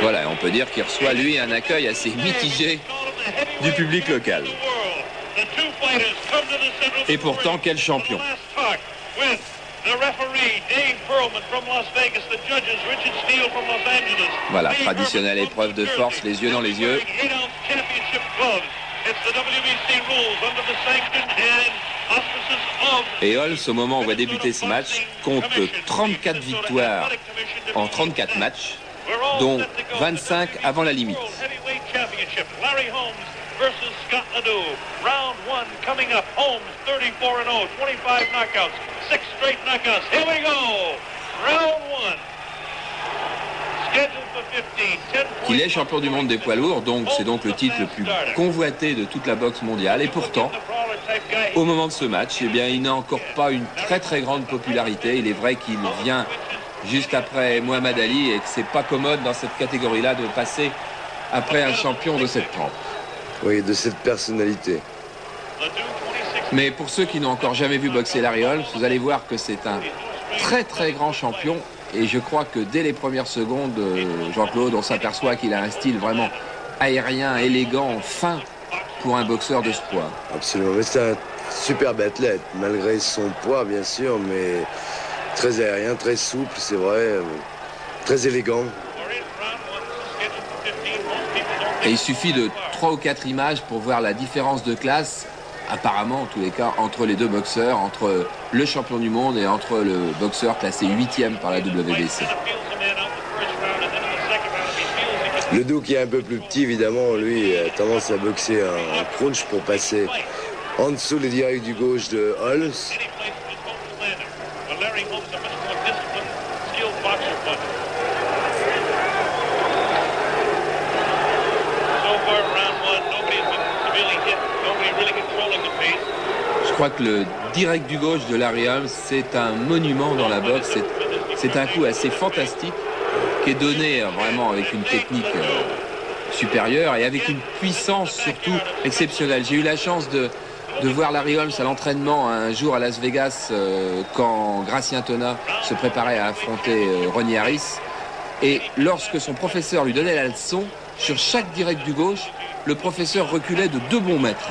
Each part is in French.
Voilà, on peut dire qu'il reçoit, lui, un accueil assez mitigé du public local. Et pourtant, quel champion! Voilà, traditionnelle épreuve de force, les yeux dans les yeux. Et Holmes, au moment où on va débuter ce match, compte 34 victoires en 34 matchs, dont 25 avant la limite. Versus Scott Ledoux. Round 1 coming up. Holmes 34-0, 25 knockouts, 6 straight knockouts. Here we go. Round 1. Scheduled for 15. 10 points. Il est champion du monde des poids lourds, donc c'est donc le titre le plus convoité de toute la boxe mondiale. Et pourtant, au moment de ce match, eh bien, il n'a encore pas une très très grande popularité. Il est vrai qu'il vient juste après Muhammad Ali et que c'est pas commode dans cette catégorie-là de passer après un champion de cette trempe. Oui, de cette personnalité. Mais pour ceux qui n'ont encore jamais vu boxer Larry Holmes, vous allez voir que c'est un très très grand champion. Et je crois que dès les premières secondes, Jean-Claude, on s'aperçoit qu'il a un style vraiment aérien, élégant, fin pour un boxeur de ce poids. Absolument, mais c'est un superbe athlète, malgré son poids bien sûr, mais très aérien, très souple, c'est vrai, très élégant. Et il suffit de 3 ou 4 images pour voir la différence de classe, apparemment en tous les cas, entre les deux boxeurs, entre le champion du monde et entre le boxeur classé 8e par la WBC. Ledoux, qui est un peu plus petit, évidemment, lui a tendance à boxer un crunch pour passer en dessous les directs du gauche de Holmes. Je crois que le direct du gauche de Larry Holmes, c'est un monument dans la boxe. C'est un coup assez fantastique qui est donné vraiment avec une technique supérieure et avec une puissance surtout exceptionnelle. J'ai eu la chance de voir Larry Holmes à l'entraînement un jour à Las Vegas quand Gracien Tonat se préparait à affronter Ronnie Harris. Et lorsque son professeur lui donnait la leçon, sur chaque direct du gauche, le professeur reculait de 2 bons mètres.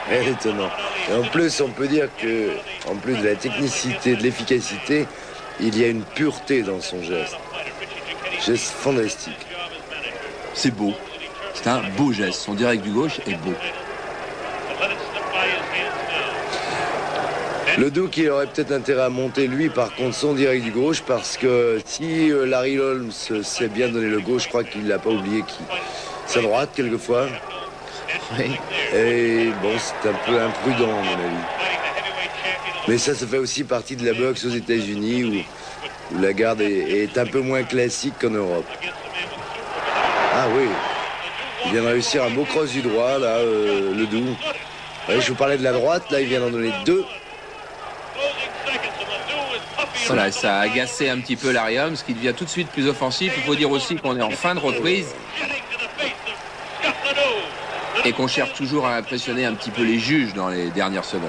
Étonnant. Et en plus, on peut dire que, en plus de la technicité, de l'efficacité, il y a une pureté dans son geste. Geste fantastique. C'est beau. C'est un beau geste. Son direct du gauche est beau. Ledoux qui aurait peut-être intérêt à monter, lui, par contre, son direct du gauche, parce que si Larry Holmes sait bien donner le gauche, je crois qu'il n'a pas oublié sa droite, quelquefois. Oui. Et bon, c'est un peu imprudent, à mon avis. Mais ça fait aussi partie de la boxe aux États-Unis, où la garde est un peu moins classique qu'en Europe. Ah oui, il vient de réussir un beau cross du droit, là, Ledoux. Ouais, je vous parlais de la droite, là, il vient d'en donner 2. Voilà, ça a agacé un petit peu Larry Holmes, qui devient tout de suite plus offensif. Il faut dire aussi qu'on est en fin de reprise. Et qu'on cherche toujours à impressionner un petit peu les juges dans les dernières secondes.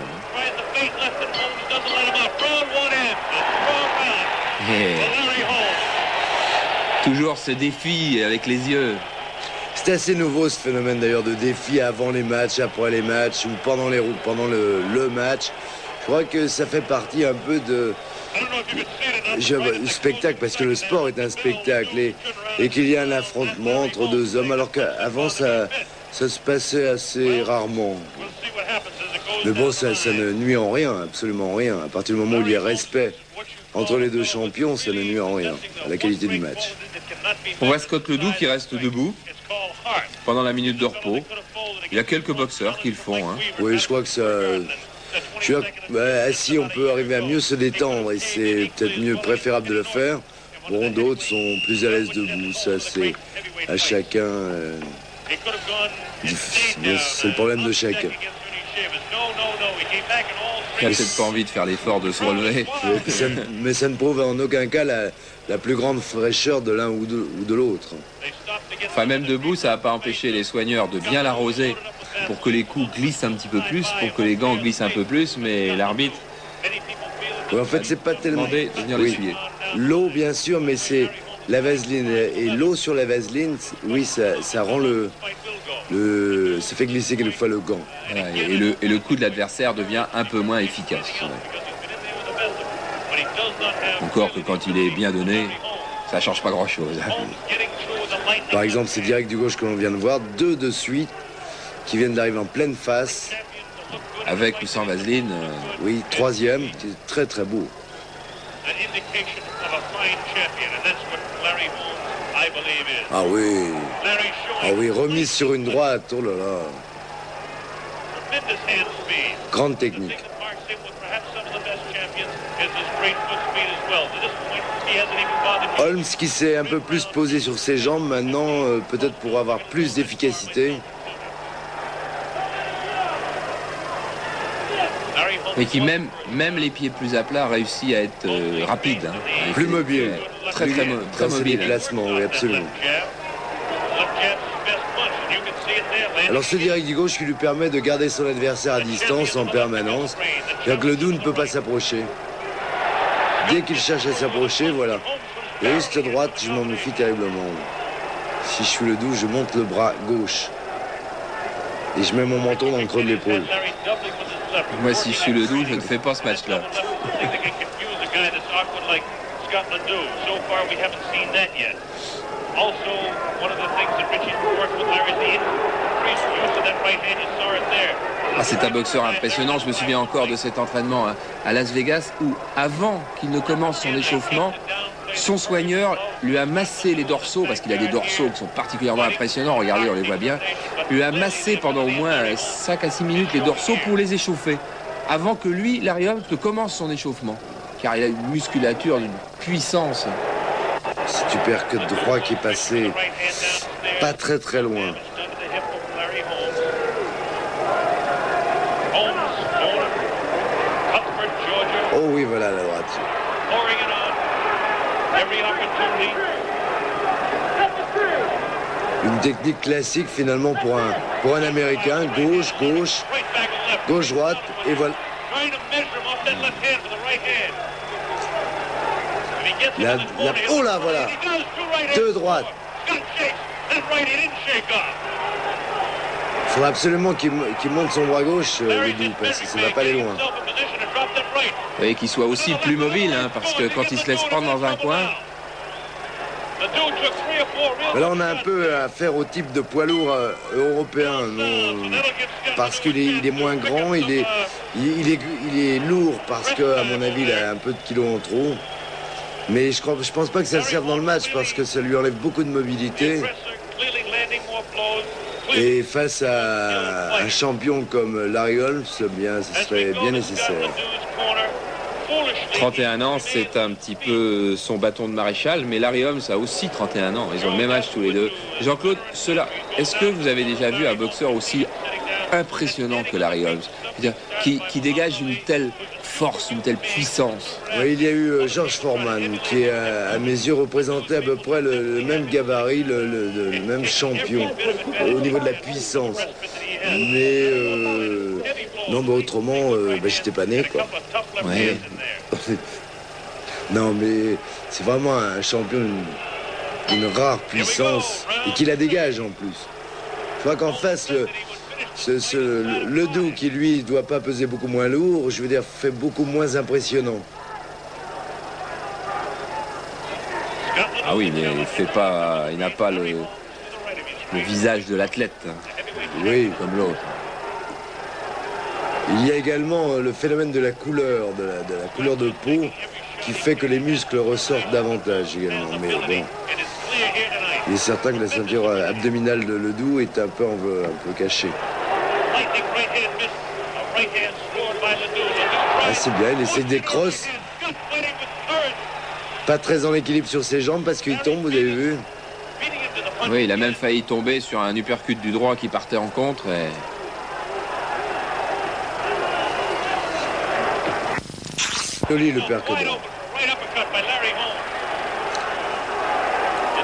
Et toujours ce défi avec les yeux. C'est assez nouveau ce phénomène d'ailleurs de défi avant les matchs, après les matchs ou pendant le match. Je crois que ça fait partie un peu du spectacle, parce que le sport est un spectacle et qu'il y a un affrontement entre 2 hommes, alors qu'avant ça se passait assez rarement. Mais bon, ça ne nuit en rien, absolument rien. À partir du moment où il y a respect entre les 2 champions, ça ne nuit en rien à la qualité du match. On voit Scott Ledoux qui reste debout pendant la minute de repos. Il y a quelques boxeurs qui le font. Hein. Oui, je crois que ça... assis, on peut arriver à mieux se détendre et c'est peut-être mieux préférable de le faire. Bon, d'autres sont plus à l'aise debout. Ça, c'est à chacun... c'est le problème de chacun. Il n'a peut-être pas envie de faire l'effort de se relever. Mais ça ne prouve en aucun cas la plus grande fraîcheur de l'un ou de l'autre. Enfin, même debout, ça n'a pas empêché les soigneurs de bien l'arroser pour que les coups glissent un petit peu plus, pour que les gants glissent un peu plus, mais l'arbitre Ouais, en fait, c'est pas tellement... Demandez de venir l'essuyer. L'eau, bien sûr, mais c'est la vaseline. Et l'eau sur la vaseline, oui, ça rend ça fait glisser quelquefois le gant. Voilà, et le coup de l'adversaire devient un peu moins efficace. Ouais. Encore que quand il est bien donné, ça change pas grand-chose. Par exemple, c'est direct du gauche que l'on vient de voir, 2 de suite qui viennent d'arriver en pleine face. Avec ou sans vaseline. Oui, 3e, qui est très très beau. Ah oui. Ah oui, remise sur une droite, oh là là. Grande technique. Holmes qui s'est un peu plus posé sur ses jambes maintenant, peut-être pour avoir plus d'efficacité. Mais qui même les pieds plus à plat réussit à être rapide. Hein. Plus mobile. Très mobile. Ses déplacements, oui, absolument. Alors ce direct du gauche qui lui permet de garder son adversaire à distance en permanence. C'est-à-dire que le Ledoux ne peut pas s'approcher. Dès qu'il cherche à s'approcher, voilà. Et juste droite, je m'en méfie terriblement. Si je suis le Ledoux, je monte le bras gauche. Et je mets mon menton dans le creux de l'épaule. Moi, si je suis le Ledoux, je ne fais pas ce match-là. Ah, c'est un boxeur impressionnant. Je me souviens encore de cet entraînement à Las Vegas où, avant qu'il ne commence son échauffement, son soigneur lui a massé les dorsaux, parce qu'il a des dorsaux qui sont particulièrement impressionnants. Regardez, on les voit bien. Lui a massé pendant au moins 5 à 6 minutes les dorsaux pour les échauffer, avant que lui, Larry Holmes, ne commence son échauffement. Car il a une musculature d'une puissance. C'est du percute droit qui est passé pas très très loin. Oh oui, voilà la droite. Une technique classique finalement pour un Américain. Gauche, gauche, gauche, droite, et voilà. Oh là, voilà. 2 droites. Il faudra absolument qu'il monte son bras gauche, Ledoux, parce que ça ne va pas aller loin. Et qu'il soit aussi plus mobile, hein, parce que quand il se laisse prendre dans un coin... Mais là, on a un peu affaire au type de poids lourd européen, non, parce qu'il est moins grand, il est lourd, parce que, à mon avis, il a un peu de kilos en trop. Mais je pense pas que ça le serve dans le match, parce que ça lui enlève beaucoup de mobilité. Et face à un champion comme Larry Holmes, bien, ce serait bien nécessaire. 31 ans, c'est un petit peu son bâton de maréchal, mais Larry Holmes a aussi 31 ans. Ils ont le même âge tous les deux. Jean-Claude, est-ce que vous avez déjà vu un boxeur aussi impressionnant que Larry Holmes, qui dégage une telle force, une telle puissance? Oui, il y a eu George Foreman, qui à mes yeux représentait à peu près le même gabarit, le même champion au niveau de la puissance. Mais non, mais autrement, j'étais pas né, quoi. Ouais. Non, mais c'est vraiment un champion d'une rare puissance et qui la dégage en plus. Je crois qu'en face, le Ledoux qui lui doit pas peser beaucoup moins lourd, je veux dire, fait beaucoup moins impressionnant. Ah oui, mais il n'a pas le visage de l'athlète, oui, comme l'autre. Il y a également le phénomène de la couleur, de la couleur de peau, qui fait que les muscles ressortent davantage également. Mais bon, il est certain que la ceinture abdominale de Ledoux est un peu cachée. Ah, c'est bien, il essaie des crosses. Pas très en équilibre sur ses jambes parce qu'il tombe, vous avez vu. Oui, il a même failli tomber sur un uppercut du droit qui partait en contre. Et... joli le percute.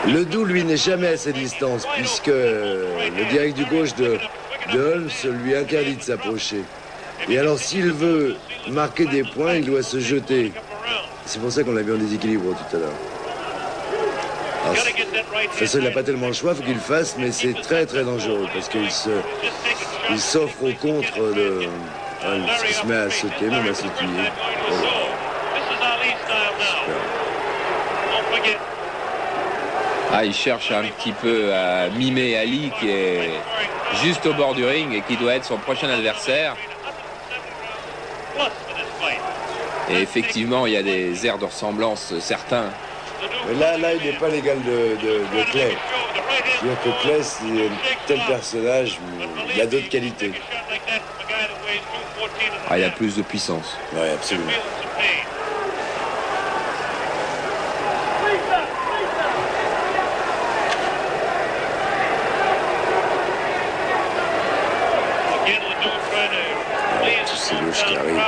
Ledoux, lui, n'est jamais à cette distance, puisque le direct du gauche de Holmes lui interdit de s'approcher. Et alors, s'il veut marquer des points, il doit se jeter. C'est pour ça qu'on l'a vu en déséquilibre tout à l'heure. De toute façon, il n'a pas tellement le choix, il faut qu'il le fasse, mais c'est très très dangereux parce qu'il s'offre au contre de Holmes qui se met à sauter, même à sautiller. Ah, il cherche un petit peu à mimer Ali qui est juste au bord du ring et qui doit être son prochain adversaire. Et effectivement, il y a des airs de ressemblance certains. Mais là, il n'est pas l'égal de Clay. C'est-à-dire que Clay, c'est un tel personnage, mais il a d'autres qualités. Ah, il a plus de puissance. Oui, absolument. Tous ces gauches qui arrivent.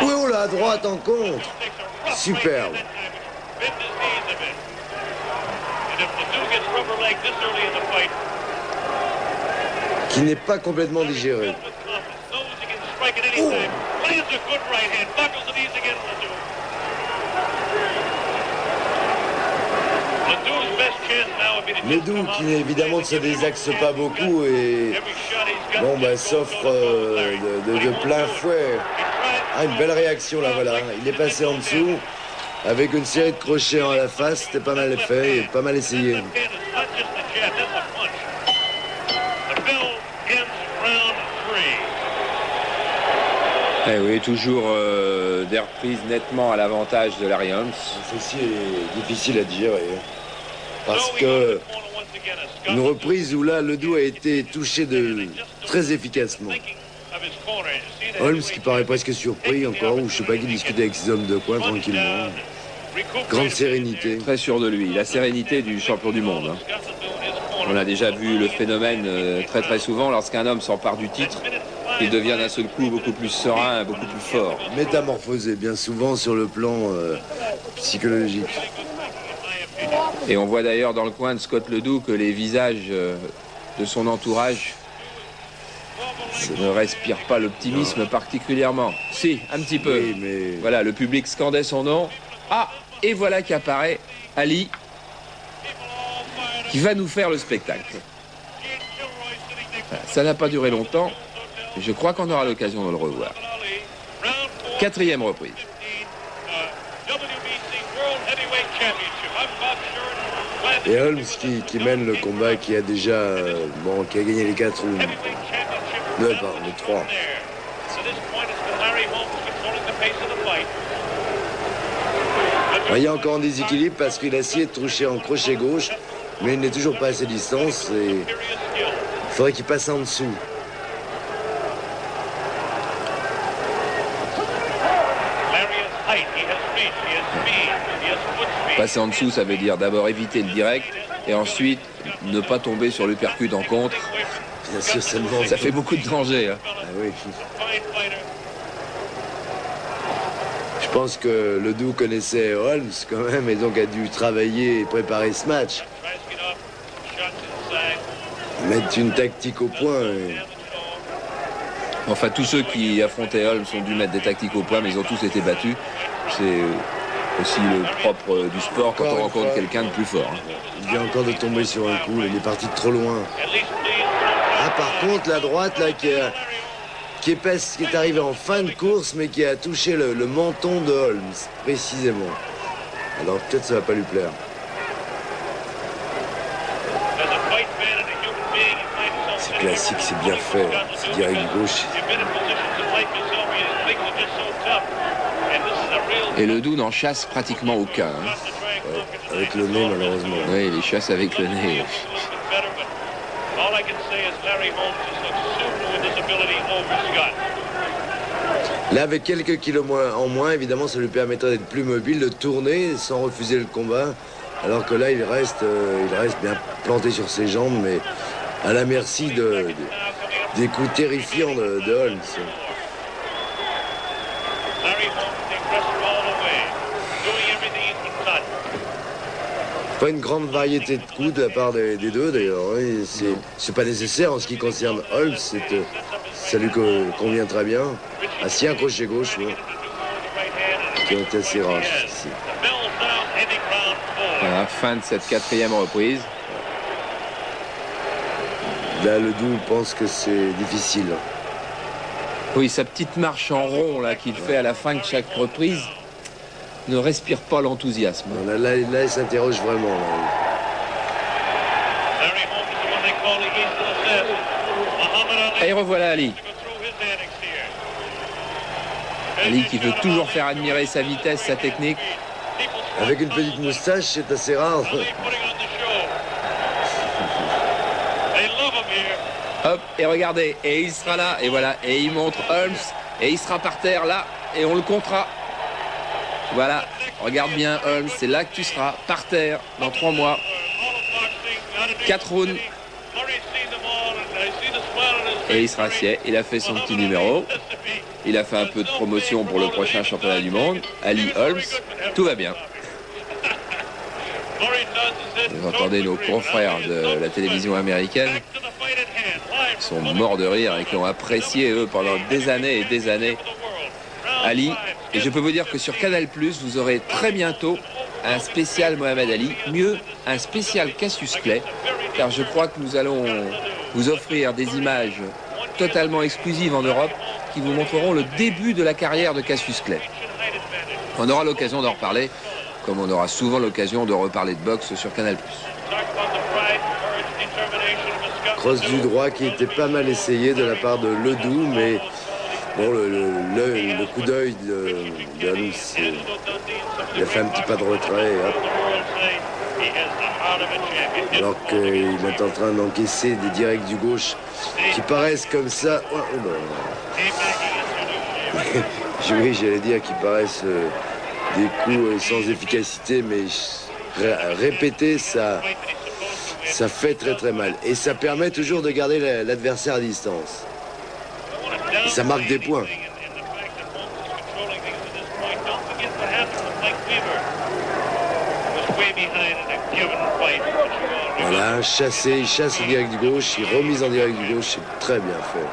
Oui, oh là, à droite en contre. Superbe. Qui n'est pas complètement digéré. Oh. Ledoux qui évidemment ne se désaxe pas beaucoup et bon bah s'offre de plein fouet. Ah, une belle réaction là, voilà. Il est passé en dessous avec une série de crochets à la face, c'était pas mal fait et pas mal essayé. Eh oui, toujours des reprises nettement à l'avantage de Larry Holmes. Ceci est difficile à digérer. Parce que une reprise où là, Ledoux a été touché très efficacement. Holmes qui paraît presque surpris encore, ou je sais pas qui discute avec ses hommes de coin tranquillement. Grande sérénité. Très sûr de lui, la sérénité du champion du monde. On a déjà vu le phénomène très très souvent lorsqu'un homme s'empare du titre. Il devient d'un seul coup beaucoup plus serein, beaucoup plus fort. Métamorphosé bien souvent sur le plan psychologique. Et on voit d'ailleurs dans le coin de Scott Ledoux que les visages de son entourage ne respirent pas l'optimisme particulièrement. Si, un petit peu. Oui, mais... Voilà, le public scandait son nom. Ah, et voilà qu'apparaît Ali, qui va nous faire le spectacle. Ça n'a pas duré longtemps. Je crois qu'on aura l'occasion de le revoir. 4e reprise. Et Holmes qui mène le combat, qui a déjà qui a gagné les 4 ou... Non, pardon, les 3. Il y a encore un déséquilibre parce qu'il a essayé de toucher en crochet gauche, mais il n'est toujours pas à ses distances et il faudrait qu'il passe en dessous. Passer en dessous, ça veut dire d'abord éviter le direct et ensuite ne pas tomber sur l'uppercut en contre. Bien sûr, ça fait beaucoup de danger. Hein. Ah oui. Je pense que Ledoux connaissait Holmes quand même et donc a dû travailler et préparer ce match. Mettre une tactique au point. Enfin, tous ceux qui affrontaient Holmes ont dû mettre des tactiques au point, mais ils ont tous été battus. C'est aussi le propre du sport quand on rencontre quelqu'un de plus fort. Hein. Il vient encore de tomber sur un coup, il est parti de trop loin. Ah, par contre, la droite, là, qui est arrivée en fin de course, mais qui a touché le menton de Holmes, précisément. Alors, peut-être ça va pas lui plaire. C'est classique, c'est bien fait. C'est direct gauche. Et Ledoux n'en chasse pratiquement aucun. Hein. Ouais, avec le nez, malheureusement. Oui, il chasse avec le nez. Là, avec quelques kilos en moins, évidemment, ça lui permettrait d'être plus mobile, de tourner sans refuser le combat. Alors que là, il reste bien planté sur ses jambes, mais à la merci des coups terrifiants de Holmes. Pas une grande variété de coups de la part des deux d'ailleurs. Oui, c'est pas nécessaire en ce qui concerne Holmes. Ça lui convient très bien. Assis un crochet gauche, oui. Qui ont été assez rares ici. Voilà, fin de cette 4e reprise. Là, le Doux pense que c'est difficile. Oui, sa petite marche en rond là qu'il fait à la fin de chaque reprise ne respire pas l'enthousiasme. Là, il s'interroge vraiment. Là. Et revoilà Ali. Ali qui veut toujours faire admirer sa vitesse, sa technique. Avec une petite moustache, c'est assez rare. Hop, et regardez, et il sera là, et voilà, et il montre Holmes, et il sera par terre là, et on le comptera. Voilà, regarde bien Holmes, c'est là que tu seras, par terre, dans 3 mois. 4 rounds. Et il sera assis, il a fait son petit numéro. Il a fait un peu de promotion pour le prochain championnat du monde. Ali Holmes, tout va bien. Vous entendez nos confrères de la télévision américaine qui sont morts de rire et qui ont apprécié, eux, pendant des années et des années, Ali. Et je peux vous dire que sur Canal+, vous aurez très bientôt un spécial Mohamed Ali, mieux, un spécial Cassius Clay, car je crois que nous allons vous offrir des images totalement exclusives en Europe qui vous montreront le début de la carrière de Cassius Clay. On aura l'occasion d'en reparler, comme on aura souvent l'occasion de reparler de boxe sur Canal+. Crosse du droit qui était pas mal essayé de la part de Ledoux, mais bon, le coup d'œil de Holmes, il a fait un petit pas de retrait. Hop. Alors qu'il est en train d'encaisser des directs du gauche qui paraissent comme ça. Oh, oui, j'allais dire qu'ils paraissent des coups sans efficacité, mais répéter, ça fait très très mal. Et ça permet toujours de garder l'adversaire à distance. Et ça marque des points. Voilà, chassé, il chasse le direct du gauche, il remise en direct du gauche, c'est très bien fait.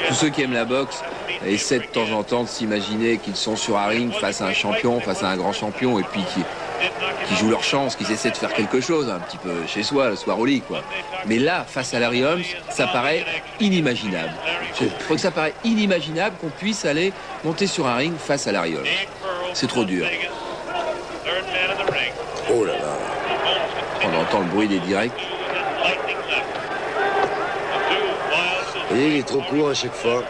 Tous ceux qui aiment la boxe essaient de temps en temps de s'imaginer qu'ils sont sur un ring face à un champion, face à un grand champion, et puis qui jouent leur chance, qu'ils essaient de faire quelque chose, un petit peu chez soi, le soir au lit, quoi. Mais là, face à Larry Holmes, ça paraît inimaginable. Je crois que ça paraît inimaginable qu'on puisse aller monter sur un ring face à Larry Holmes. C'est trop dur. Oh là là. On entend le bruit des directs. Vous voyez, il est trop court à chaque fois.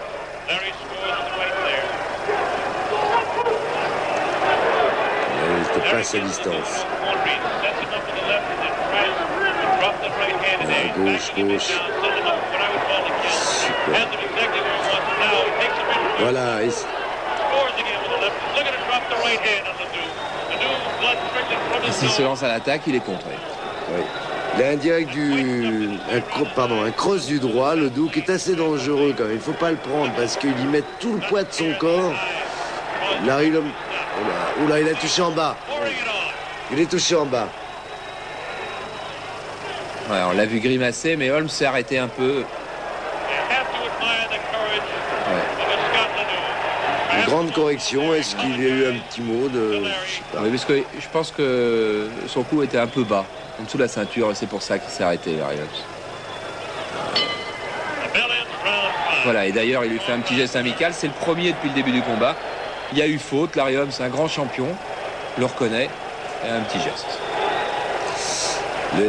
Il te passe à distance. Gauche. Super. Voilà. Et s'il se lance à l'attaque, il est contré. Oui. Il a un direct un cross du droit, le Doux, qui est assez dangereux quand même. Il ne faut pas le prendre parce qu'il y met tout le poids de son corps. Larry Holmes. Oula, il a touché en bas. Il est touché en bas. Ouais, on l'a vu grimacer, mais Holmes s'est arrêté un peu. Une grande correction. Est-ce qu'il y a eu un petit mot de... Je sais pas. Oui, parce que je pense que son coup était un peu bas, en dessous de la ceinture, et c'est pour ça qu'il s'est arrêté, Larry Holmes. Voilà, et d'ailleurs, il lui fait un petit geste amical. C'est le premier depuis le début du combat. Il y a eu faute. Larry Holmes, c'est un grand champion, le reconnaît, et un petit geste.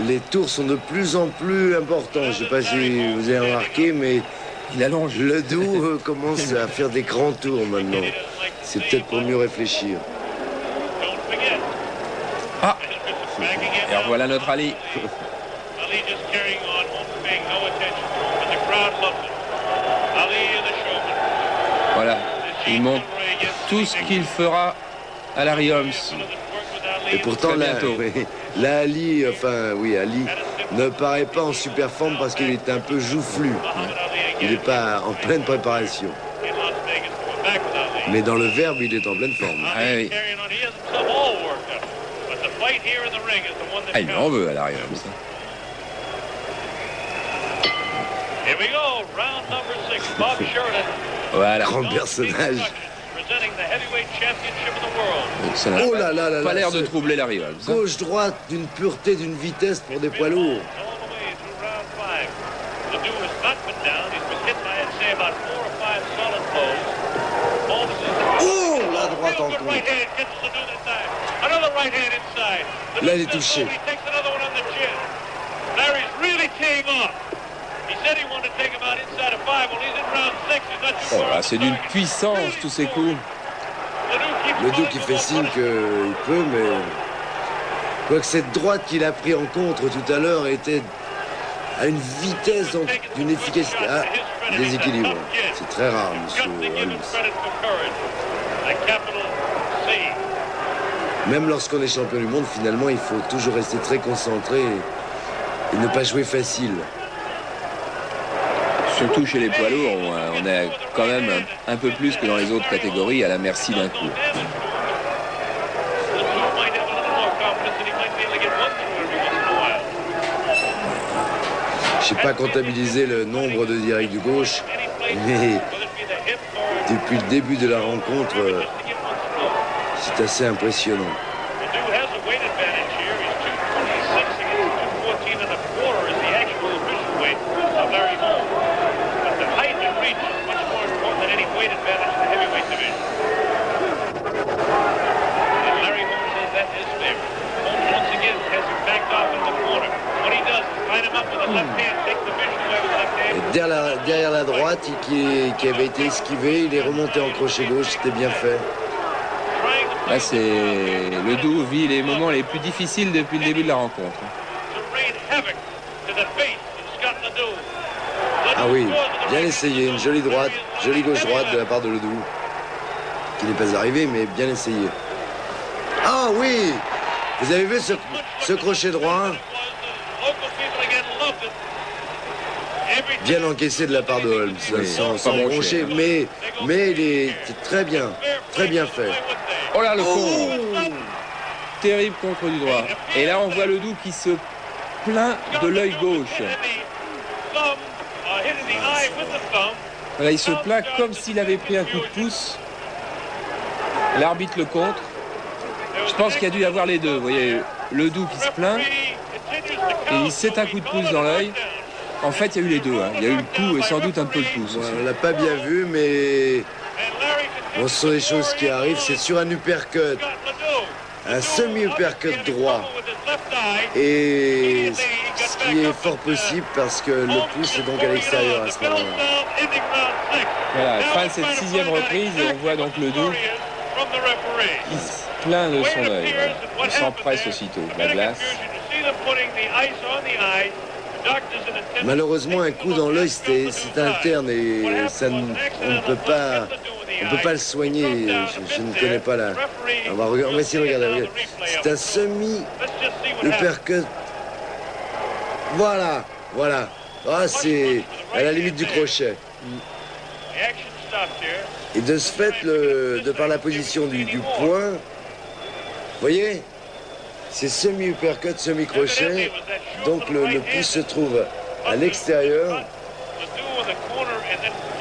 Les tours sont de plus en plus importants. Je ne sais pas si vous avez remarqué, mais il allonge. Le Doux commence à faire des grands tours maintenant. C'est peut-être pour mieux réfléchir. Ah, et revoilà notre Ali. Voilà, il montre tout ce qu'il fera à Larry Holmes. Et pourtant, là, Ali ne paraît pas en super forme parce qu'il est un peu joufflu. Il n'est pas en pleine préparation. Mais dans le verbe, il est en pleine forme. Ah, oui. Ah, il en veut à l'arrière. Voilà. Grand personnage. Ça n'a Oh là là là pas là, l'air de ce troubler la rivale. Ça. Gauche-droite, d'une pureté, d'une vitesse pour des poids lourds. Oh, la droite en contre. Là, il est touché. Oh là, c'est d'une puissance tous ces coups. Ledoux qui fait signe qu'il peut, mais... Quoique cette droite qu'il a pris en contre tout à l'heure était à une vitesse, d'une efficacité... Ah, déséquilibre. C'est très rare, monsieur Holmes. Même lorsqu'on est champion du monde, finalement, il faut toujours rester très concentré et ne pas jouer facile. Surtout chez les poids lourds, on est quand même un peu plus que dans les autres catégories à la merci d'un coup. Je n'ai pas comptabilisé le nombre de directs du gauche, mais depuis le début de la rencontre, c'est assez impressionnant. Derrière la droite, qui avait été esquivé, il est remonté en crochet gauche, c'était bien fait. Là, c'est Ledoux vit les moments les plus difficiles depuis le début de la rencontre. Ah oui, bien essayé, une jolie droite, jolie gauche-droite de la part de Ledoux, qui n'est pas arrivé, mais bien essayé. Ah oui, vous avez vu ce crochet droit? Bien encaissé de la part de Holmes, oui, sans broncher, mais il est très bien fait. Oh là, le contre. Terrible contre du droit. Et là, on voit Ledoux qui se plaint de l'œil gauche. Là, il se plaint comme s'il avait pris un coup de pouce. L'arbitre le contre. Je pense qu'il y a dû y avoir les deux. Vous voyez, Ledoux qui se plaint et il s'est un coup de pouce dans l'œil. En fait, il y a eu les deux. Hein. Il y a eu le coup et sans doute un peu le pouce. Ouais, on l'a pas bien vu, mais bon, ce sont des choses qui arrivent. C'est sur un uppercut, un semi-uppercut droit. Et ce qui est fort possible parce que le pouce est donc à l'extérieur à ce moment-là. Voilà, fin de cette 6e reprise, et on voit donc Ledoux qui se plaint de son œil. Voilà. Il s'empresse aussitôt. La glace. Malheureusement, un coup dans l'œil, c'est interne et ça, on ne peut pas le soigner. Je ne connais pas la... On va essayer de regarder. C'est un semi-uppercut. Voilà. Ah, c'est à la limite du crochet. Et de ce fait, de par la position du poing, vous voyez, c'est semi-uppercut, semi-crochet. Donc le pouce se trouve à l'extérieur.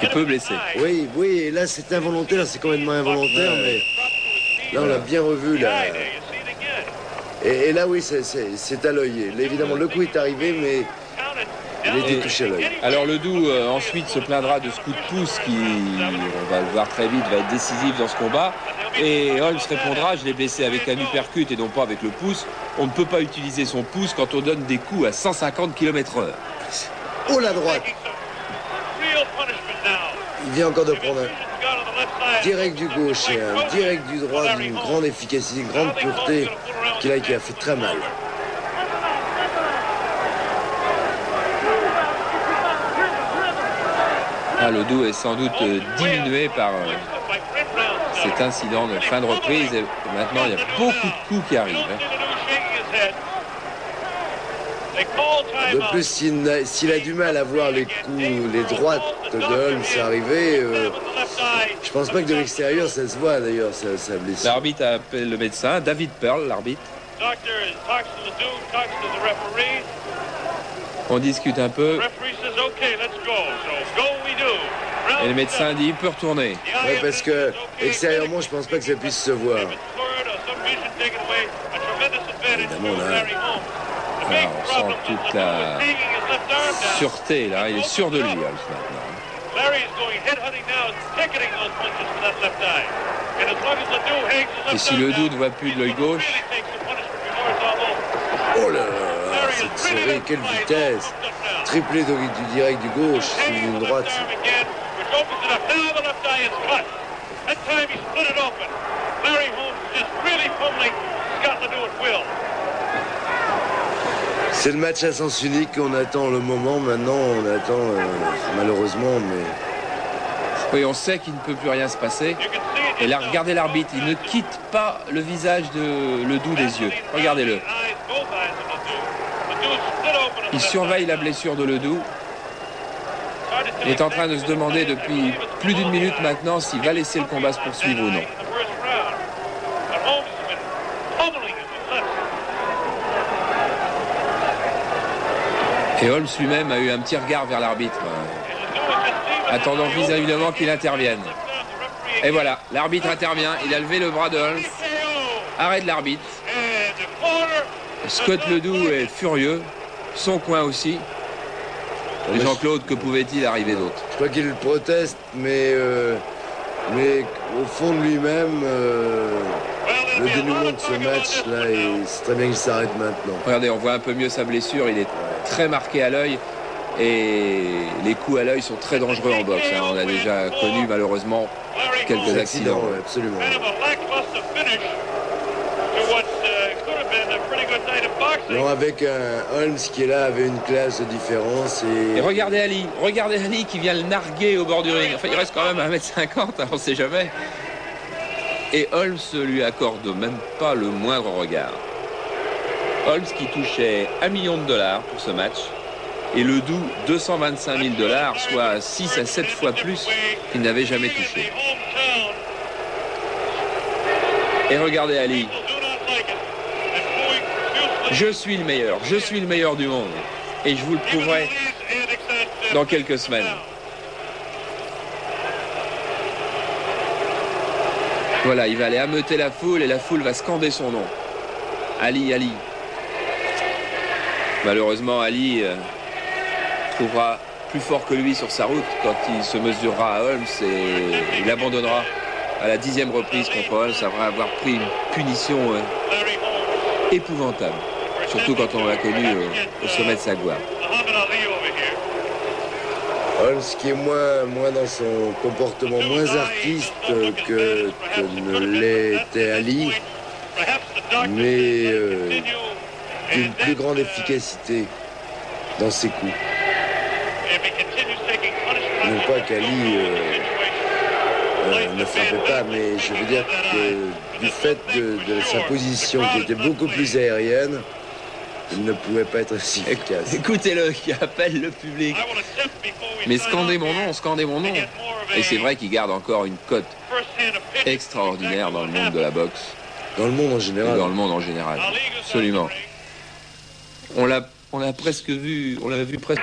Il peut blesser. Oui, et là c'est involontaire, c'est complètement involontaire, mais là on l'a bien revu. Là. Et là oui, c'est à l'œil. Évidemment, le coup est arrivé, mais il était touché à l'œil. Alors Ledoux ensuite se plaindra de ce coup de pouce qui, on va le voir très vite, va être décisif dans ce combat. Et Holmes répondra, je l'ai blessé avec un uppercut et non pas avec le pouce. On ne peut pas utiliser son pouce quand on donne des coups à 150 km/h. Oh, la droite! Il vient encore de prendre un direct du gauche et un direct du droit d'une grande efficacité, une grande pureté qui a fait très mal. Ah, Ledoux est sans doute diminué par cet incident de fin de reprise. Et maintenant, il y a beaucoup de coups qui arrivent. De plus, s'il a du mal à voir les coups, les droites de Holmes arriver, je pense pas que de l'extérieur ça se voit d'ailleurs, sa blessure. L'arbitre appelle le médecin, David Pearl, l'arbitre. On discute un peu. Et le médecin dit il peut retourner. Oui, parce que extérieurement, je pense pas que ça puisse se voir. Évidemment, là. Alors, on sent toute la sûreté, là. Il est sûr de lui, Holmes, maintenant. Et si le doute ne voit plus de l'œil gauche... Oh là là, c'est tiré, quelle vitesse! Triplé du direct du gauche, suivi d'une droite. C'est le match à sens unique, on attend le moment, maintenant on attend malheureusement, mais... Oui, on sait qu'il ne peut plus rien se passer. Et là, regardez l'arbitre, il ne quitte pas le visage de Ledoux des yeux. Regardez-le. Il surveille la blessure de Ledoux. Il est en train de se demander depuis plus d'une minute maintenant s'il va laisser le combat se poursuivre ou non. Et Holmes lui-même a eu un petit regard vers l'arbitre, attendant visiblement qu'il intervienne. Et voilà, l'arbitre intervient, il a levé le bras de Holmes. Arrête l'arbitre. Scott Ledoux est furieux, son coin aussi. Et Jean-Claude, que pouvait-il arriver d'autre? Je crois qu'il proteste, mais au fond de lui-même, le dénouement de ce match-là, c'est très bien qu'il s'arrête maintenant. Regardez, on voit un peu mieux sa blessure, il est très marqué à l'œil. Et les coups à l'œil sont très dangereux en boxe. On a déjà connu malheureusement quelques accidents. Ouais, absolument. Non, avec un Holmes qui est là avait une classe de différence. Et regardez Ali qui vient le narguer au bord du ring. Enfin, il reste quand même à 1m50, on ne sait jamais. Et Holmes lui accorde même pas le moindre regard. Holmes qui touchait $1 million pour ce match. Et Ledoux, $225 000, soit 6 à 7 fois plus qu'il n'avait jamais touché. Et regardez Ali. Je suis le meilleur du monde. Et je vous le prouverai dans quelques semaines. Voilà, il va aller ameuter la foule et la foule va scander son nom. Ali, Ali. Malheureusement, Ali... trouvera plus fort que lui sur sa route quand il se mesurera à Holmes et il abandonnera à la 10e reprise contre Holmes après avoir pris une punition épouvantable, surtout quand on l'a connu au sommet de sa gloire. Holmes qui est moins dans son comportement, moins artiste que ne l'était Ali, mais d'une plus grande efficacité dans ses coups. Non pas qu'Ali ne frappait pas, mais je veux dire que du fait de sa position qui était beaucoup plus aérienne, il ne pouvait pas être aussi efficace. Écoutez-le qui appelle le public. Mais scandez mon nom. Et c'est vrai qu'il garde encore une cote extraordinaire dans le monde de la boxe. Dans le monde en général. Et dans le monde en général, absolument. On l'a presque vu, on l'avait vu presque...